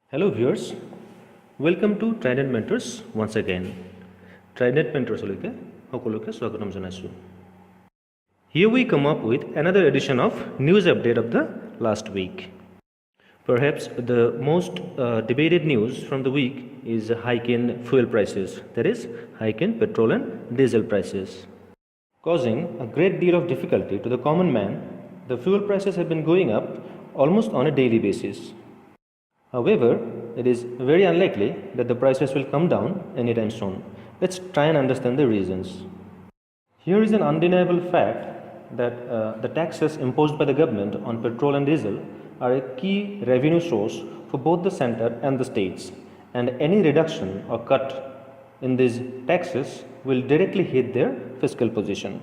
Hello viewers, welcome to Trident Mentors once again. Trident Mentors লকে সকলোকে স্বাগতম জানাইছো. Here we come up with another edition of news update of the last week. Perhaps the most debated news from the week is a hike in fuel prices, that is, hike in petrol and diesel prices. Causing a great deal of difficulty to the common man, the fuel prices have been going up almost on a daily basis. However, it is very unlikely that the prices will come down anytime soon. Let's try and understand the reasons. Here is an undeniable fact that the taxes imposed by the government on petrol and diesel are a key revenue source for both the center and the states, and any reduction or cut in these taxes will directly hit their fiscal position.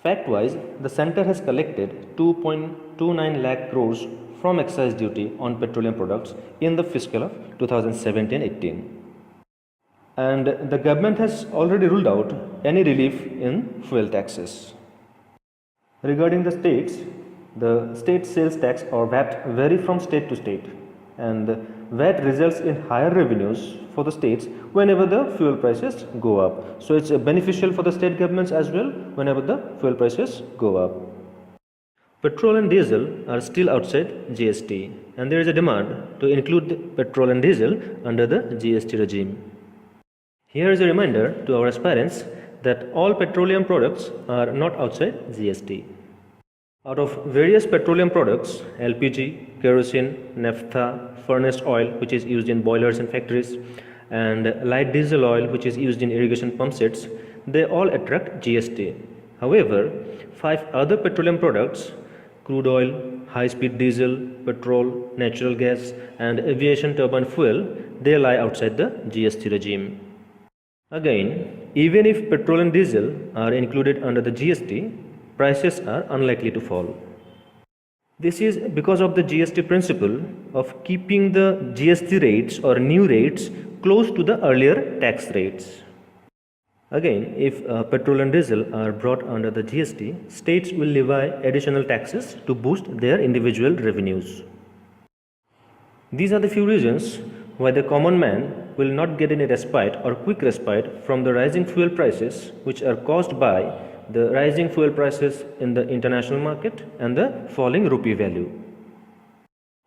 Fact-wise, the center has collected 2.29 lakh crores from excise duty on petroleum products in the fiscal of 2017-18. And the government has already ruled out any relief in fuel taxes. Regarding the states, the state sales tax or VAT vary from state to state, and VAT results in higher revenues for the states whenever the fuel prices go up. So it's beneficial for the state governments as well whenever the fuel prices go up. Petrol and diesel are still outside GST, and there is a demand to include petrol and diesel under the GST regime. Here is a reminder to our aspirants that all petroleum products are not outside GST. Out of various petroleum products, LPG, kerosene, naphtha, furnace oil, which is used in boilers and factories, and light diesel oil, which is used in irrigation pump sets, they all attract GST. However, 5 other petroleum products, crude oil, high-speed diesel, petrol, natural gas, and aviation turbine fuel, they lie outside the GST regime. Again, even if petrol and diesel are included under the GST, prices are unlikely to fall. This is because of the GST principle of keeping the GST rates or new rates close to the earlier tax rates. Again, if petrol and diesel are brought under the GST, states will levy additional taxes to boost their individual revenues. These are the few reasons why the common man will not get any respite or quick respite from the rising fuel prices, which are caused by the rising fuel prices in the international market and the falling rupee value.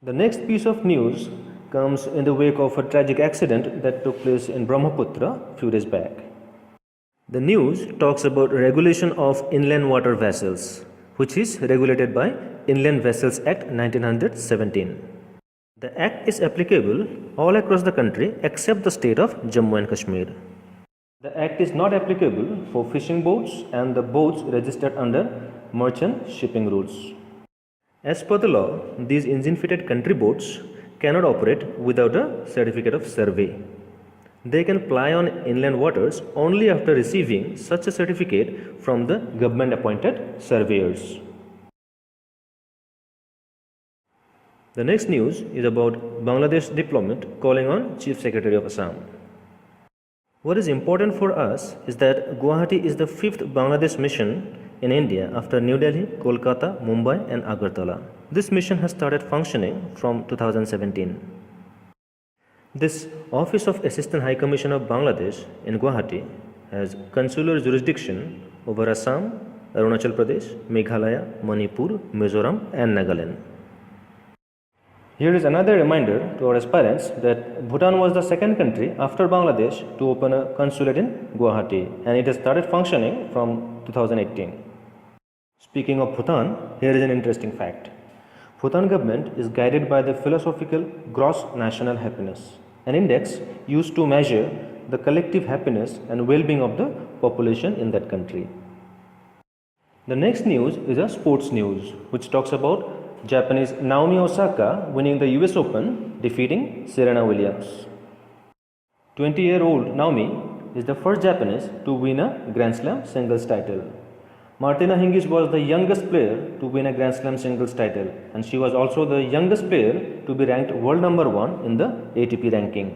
The next piece of news comes in the wake of a tragic accident that took place in Brahmaputra a few days back. The news talks about regulation of inland water vessels, which is regulated by Inland Vessels Act 1917. The act is applicable all across the country except the state of Jammu and Kashmir. The act is not applicable for fishing boats and the boats registered under merchant shipping rules. As per the law, these engine-fitted country boats cannot operate without a certificate of survey. They can ply on inland waters only after receiving such a certificate from the government-appointed surveyors. The next news is about Bangladesh diplomat calling on Chief Secretary of Assam. What is important for us is that Guwahati is the 5th Bangladesh mission in India after New Delhi, Kolkata, Mumbai and Agartala. This mission has started functioning from 2017. This Office of Assistant High Commissioner of Bangladesh in Guwahati has consular jurisdiction over Assam, Arunachal Pradesh, Meghalaya, Manipur, Mizoram and Nagaland. Here is another reminder to our aspirants that Bhutan was the second country after Bangladesh to open a consulate in Guwahati, and it has started functioning from 2018. Speaking of Bhutan, here is an interesting fact. Bhutan government is guided by the philosophical gross national happiness, an index used to measure the collective happiness and well-being of the population in that country. The next news is a sports news, which talks about Japanese Naomi Osaka winning the US Open, defeating Serena Williams. 20-year-old Naomi is the first Japanese to win a Grand Slam singles title. Martina Hingis was the youngest player to win a Grand Slam singles title, and she was also the youngest player to be ranked world number 1 in the ATP ranking.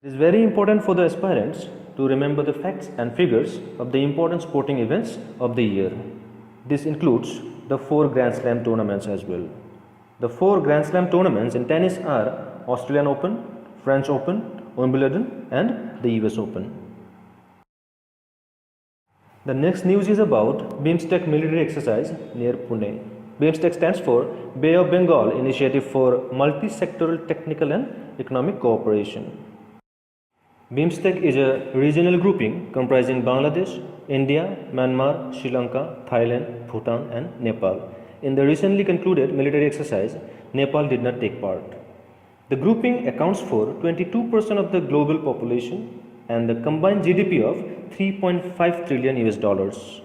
It is very important for the aspirants to remember the facts and figures of the important sporting events of the year. This includes the 4 Grand Slam tournaments as well. The 4 Grand Slam tournaments in tennis are Australian Open, French Open, Wimbledon and the US Open. The next news is about BIMSTEC military exercise near Pune. BIMSTEC stands for Bay of Bengal Initiative for Multi-Sectoral Technical and Economic Cooperation. BIMSTEC is a regional grouping comprising Bangladesh, India, Myanmar, Sri Lanka, Thailand, Bhutan and Nepal. In the recently concluded military exercise, Nepal did not take part. The grouping accounts for 22% of the global population and the combined GDP of 3.5 trillion US dollars.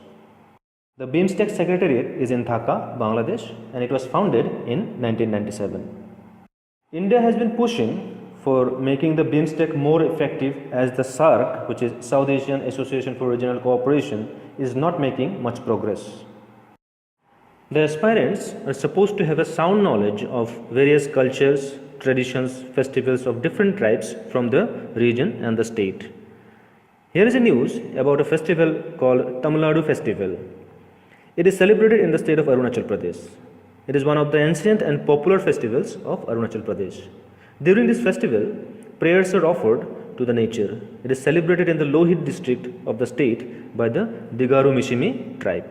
The BIMSTEC Secretariat is in Dhaka, Bangladesh, and it was founded in 1997. India has been pushing for making the BIMSTEC more effective as the SAARC, which is South Asian Association for Regional Cooperation, is not making much progress. The aspirants are supposed to have a sound knowledge of various cultures, traditions, festivals of different tribes from the region and the state. Here is a news about a festival called Tamil Nadu Festival. It is celebrated in the state of Arunachal Pradesh. It is one of the ancient and popular festivals of Arunachal Pradesh. During this festival, prayers are offered to the nature. It is celebrated in the Lohit district of the state by the Digaru Mishimi tribe.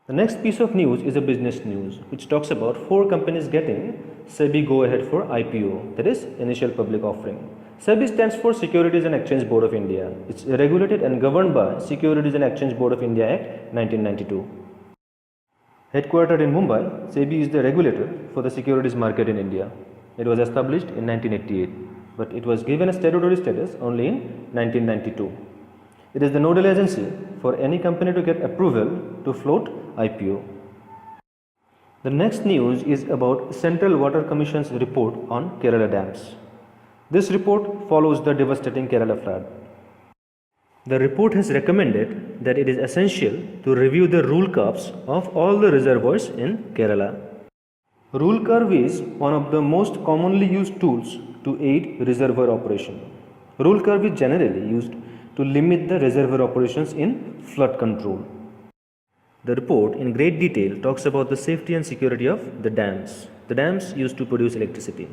The next piece of news is a business news which talks about 4 companies getting SEBI go ahead for IPO, that is initial public offering. SEBI stands for Securities and Exchange Board of India. It's regulated and governed by Securities and Exchange Board of India Act 1992. Headquartered in Mumbai, SEBI is the regulator for the securities market in India. It was established in 1988, but it was given a statutory status only in 1992. It is the nodal agency for any company to get approval to float IPO. The next news is about Central Water Commission's report on Kerala dams. This report follows the devastating Kerala flood. The report has recommended that it is essential to review the rule curves of all the reservoirs in Kerala. Rule curve is one of the most commonly used tools to aid reservoir operation. Rule curve is generally used to limit the reservoir operations in flood control. The report in great detail talks about the safety and security of the dams. The dams used to produce electricity.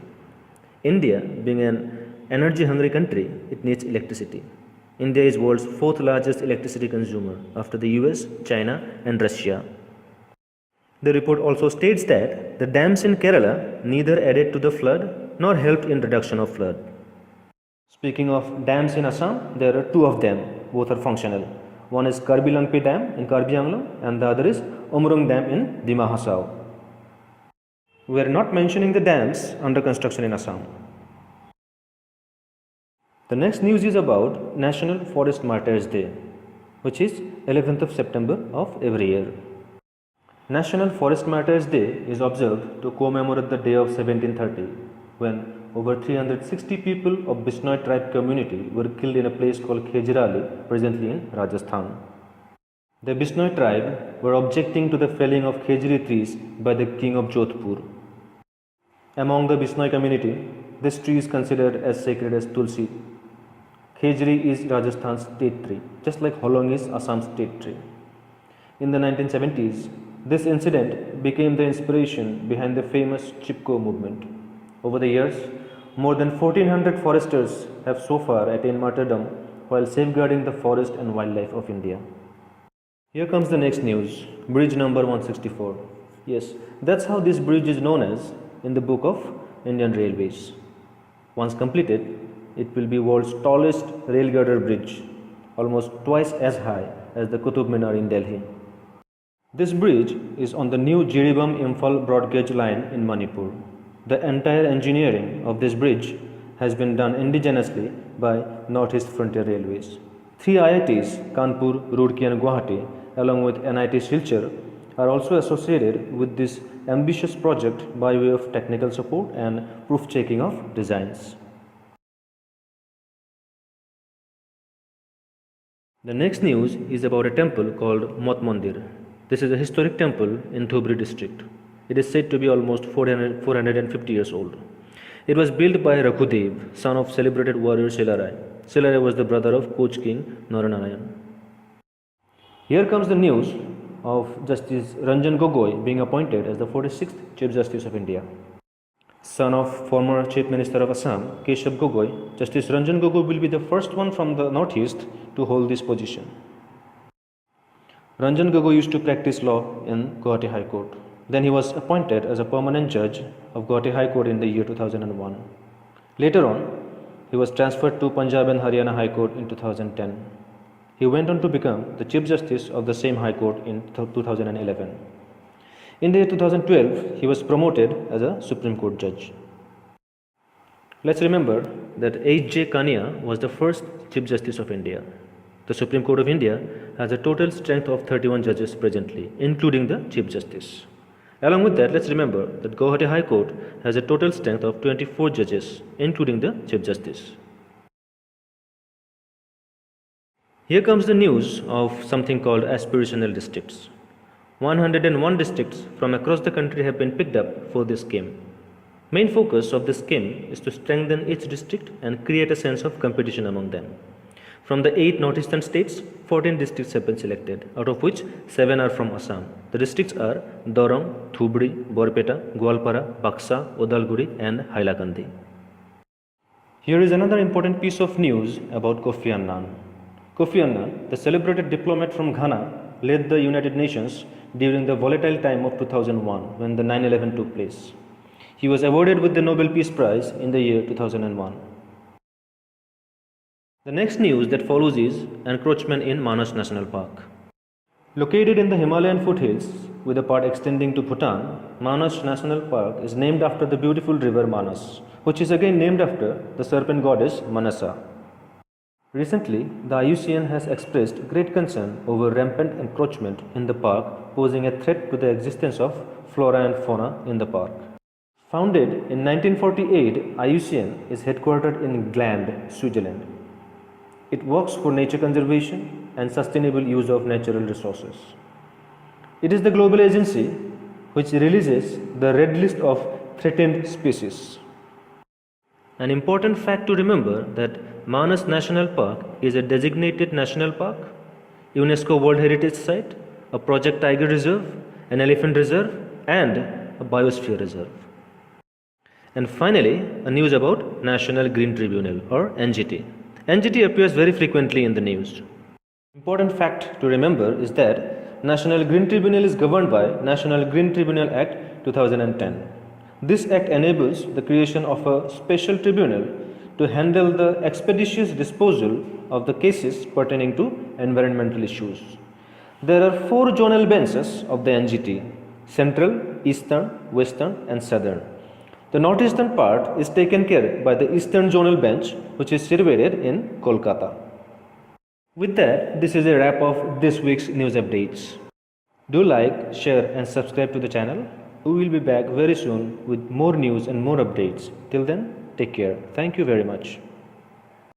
India, being an energy-hungry country, it needs electricity. India is world's 4th largest electricity consumer after the US, China and Russia. The report also states that the dams in Kerala neither added to the flood nor helped in reduction of flood. Speaking of dams in Assam, there are 2 of them, both are functional. One is Karbi Langpi Dam in Karbi Anglong and the other is Umrung Dam in Dima Hasao. We are not mentioning the dams under construction in Assam. The next news is about National Forest Martyrs Day, which is 11th of September of every year. National Forest Martyrs Day is observed to commemorate the day of 1730 when over 360 people of Bisnoy tribe community were killed in a place called Khejrali, presently in Rajasthan. The Bisnoy tribe were objecting to the felling of Khejri trees by the king of Jodhpur. Among the Bisnoy community, this tree is considered as sacred as Tulsi. Khejri is Rajasthan's state tree, just like Holong is Assam's state tree. In the 1970s, this incident became the inspiration behind the famous Chipko movement. Over the years, more than 1400 foresters have so far attained martyrdom while safeguarding the forest and wildlife of India. Here comes the next news, bridge number 164. Yes, that's how this bridge is known as in the book of Indian Railways. Once completed, it will be world's tallest rail girder bridge, almost twice as high as the Qutub Minar in Delhi. This bridge is on the new Jiribam-Imphal broad gauge line in Manipur. The entire engineering of this bridge has been done indigenously by Northeast Frontier Railways. 3 IITs, Kanpur, Roorkee and Guwahati, along with NIT Silchar, are also associated with this ambitious project by way of technical support and proof checking of designs. The next news is about a temple called Mat Mandir. This is a historic temple in Dhubri district. It is said to be almost 450 years old. It was built by Rakhudev, son of celebrated warrior Selarai. Selarai was the brother of Koch King Naranarayan. Here comes the news of Justice Ranjan Gogoi being appointed as the 46th Chief Justice of India. son of former Chief Minister of Assam, Keshav Gogoi, Justice Ranjan Gogoi will be the first one from the northeast to hold this position. Ranjan Gogoi used to practice law in Guwahati High Court. Then he was appointed as a permanent judge of Guwahati High Court in the year 2001. Later on, he was transferred to Punjab and Haryana High Court in 2010. He went on to become the Chief Justice of the same High Court in 2011. In the year 2012, he was promoted as a Supreme Court judge. Let's remember that H.J. Kania was the first Chief Justice of India. The Supreme Court of India has a total strength of 31 judges presently, including the Chief Justice. Along with that, let's remember that Guwahati High Court has a total strength of 24 judges, including the Chief Justice. Here comes the news of something called aspirational districts. 101 districts from across the country have been picked up for this scheme. Main focus of this scheme is to strengthen each district and create a sense of competition among them. From the 8 northeastern states, 14 districts have been selected, out of which 7 are from Assam. The districts are Dorong, Thubri, Borpeta, Gwalpara, Baksa, Odalguri and Hailakandi. Here is another important piece of news about Kofi Annan. Kofi Annan, the celebrated diplomat from Ghana, led the United Nations during the volatile time of 2001 when the 9/11 took place. He was awarded with the Nobel Peace Prize in the year 2001. The next news that follows is encroachment in Manas National Park. Located in the Himalayan foothills with a part extending to Bhutan, Manas National Park is named after the beautiful river Manas, which is again named after the serpent goddess Manasa. Recently, the IUCN has expressed great concern over rampant encroachment in the park, posing a threat to the existence of flora and fauna in the park. Founded in 1948, IUCN is headquartered in Gland, Switzerland. It works for nature conservation and sustainable use of natural resources. It is the global agency which releases the red list of threatened species. An important fact to remember that Manas National Park is a designated national park, UNESCO World Heritage Site, a Project Tiger Reserve, an Elephant Reserve and a Biosphere Reserve. And finally, a news about National Green Tribunal or NGT. NGT appears very frequently in the news. Important fact to remember is that National Green Tribunal is governed by National Green Tribunal Act 2010. This act enables the creation of a special tribunal to handle the expeditious disposal of the cases pertaining to environmental issues. There are 4 zonal benches of the NGT: Central, Eastern, Western and Southern. The northeastern part is taken care by the Eastern Zonal Bench, which is situated in Kolkata. With that, this is a wrap of this week's news updates. Do like, share and subscribe to the channel. We will be back very soon with more news and more updates. Till then, take care. Thank you very much.